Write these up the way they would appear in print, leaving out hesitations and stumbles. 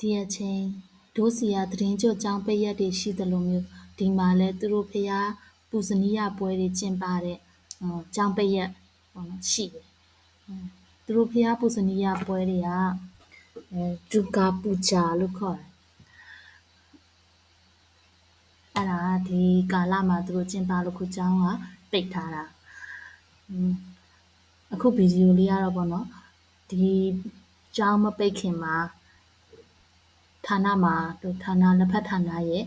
ဒီအချိန်ဒိုးစီကသတင်းကြွကျောင်းပိတ်ရက်တွေရှိသလိုမျိုးဒီမှာလည်းသူတို့ဖျားပူဇနီးယပွဲတွေကျင်းပတဲ့ကျောင်းပိတ်ရက်ပေါ့နော်ရှိတယ်သူတို့ဖျားပူဇနီးယပွဲတွေကဒူကာပူဂျာလို့ခေါ်တယ်အဲ့ဒါဒီကာလမှာသူတို့ကျင်းပလို့ခုကျောင်းကပိတ်ထားတာအခုဗီဒီယိုလေးကတော့ပေါ့နော်ဒီကျောင်းမပိတ်ခင်မှာဌာနမှာဌာနလက်ဖက်ဌာနရဲ့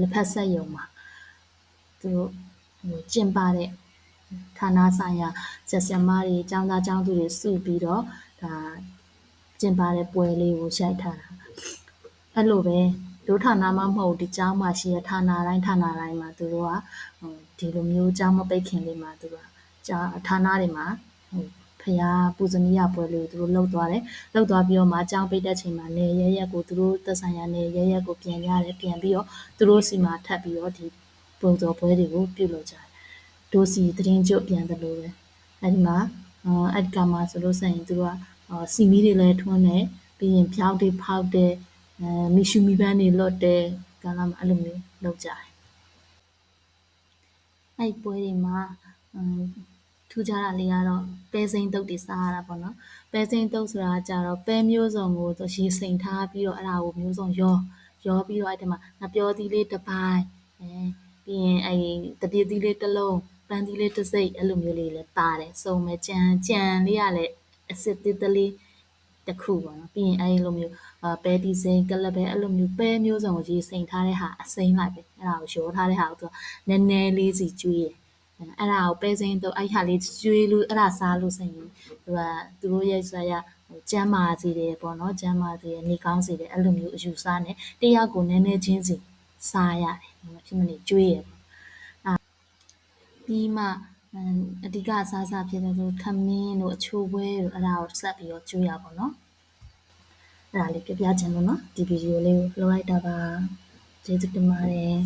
လက်ဖက်ဆက်ယုံမှာသူတို့ကျင်းပတဲ့ဌာနဆိုင်ရာဆရာဆရာမတွေကျောင်းသားကျောင်းသူတွေစုပြီးတော့ဒါကျင်းပတဲ့ပွဲလေးကိုရိုက်ထားတာအဲ့လိုပဲတို့ဌာနမှမဟုတ်ဒီကျောင်းမှာရှိတဲ့ဌာနတိုင်းမှာသူတို့ကဒီလိုမျိုးကျောင်းမပိတ်ခင်လေးမှာသူကဌာနတွေမှာဖျားပူဇနီးယပွဲလေးကိုသူတို့လှုပ်သွားတယ်လှုပ်သွားပြီးတော့မှကျောင်းပိတ်တဲ့ချိန်မှာနေရရက်ကိုသူတို့သက်ဆိုင်ရာနေရရက်ကိုပြန်ရတယ်ပြန်ပြီးတော့သူတို့စီမှာထပ်ပြီးတော့ဒီပုံစော်ပွဲတွေကိုပြုလုပ်ကြတယ်ဒိုးစီသတင်းကြွပြန်တယ်လို့ပဲအဲ့ဒီမှာအဲ့ကမှာဆိုလို့ဆိုရင်သူကစီမီတွေလည်းထွန်းတယ်ပြီးရင်ဖြောက်တွေဖောက်တယ်မီရှူမီပန်းတွေလွတ်တယ်ကလာမှာအဲ့လိုမျိုးလုပ်ကြတယ်အဲ့ပွဲတွေမှာထူးခြားတာလေးကတော့ပဲစိမ်းတုပ်တွေစားရတာပေါ့နော်ပဲစိမ်းတုပ်ဆိုတာကြတော့ပဲမျိုးစုံကိုရေစိမ်ထားပြီးတော့အဲ့ဒါကိုမျိုးစုံရောပြီးတော့အဲ့ဒီမှာငပြောသီးလေးတစ်ပိုင်းပြီးရင်အဲ့တပြည့်သီးလေးတစ်လုံးပန်းသီးလေးတစ်စိပ်အဲ့လိုမျိုးလေးလည်းပါတယ်စုံမဲ့ကြံလေးကလည်းအစစ်သေးသေးလေးတစ်ခုပေါ့နော်ပြီးရင်အဲ့လိုမျိုးပဲတီစိမ်းကလပ်ပဲအဲ့လိုမျိုးပဲမျိုးစုံကိုရေစိမ်ထားတဲ့ဟာအစိမ်းလိုက်ပဲအဲ့ဒါကိုရောထားတဲ့ဟာကိုသူနည်းနည်းလေးစီကျွေးတယ်အဲ့ဒါကိုပဲစိမ်းတော့အဲ့ဟာလေးကျွေးလို့အဲ့ဒါစားလို့ဆိုရင်သူတို့ရဲ့ဆိုရကျမ်းမာစေတယ်ပေါ့နော်ကျမ်းမာစေတယ်နေကောင်းစေတယ်အဲ့လိုမျိုးအယူဆနဲ့တယောက်ကိုနည်းနည်းချင်းစီစားရတယ်ဖြစ်မနေကျွေးရပြီးမှအဓိကအစားဖြစ်တဲ့ဆိုခမင်းတို့အချိုပွဲတို့အဲ့ဒါကိုဆက်ပြီးတော့ကျွေးရပါတော့အဲ့ဒါလေးပြပြချင်လို့နော်ဒီဗီဒီယိုလေးကိုလုပ်လိုက်တာပါကျေးဇူးတင်ပါတယ်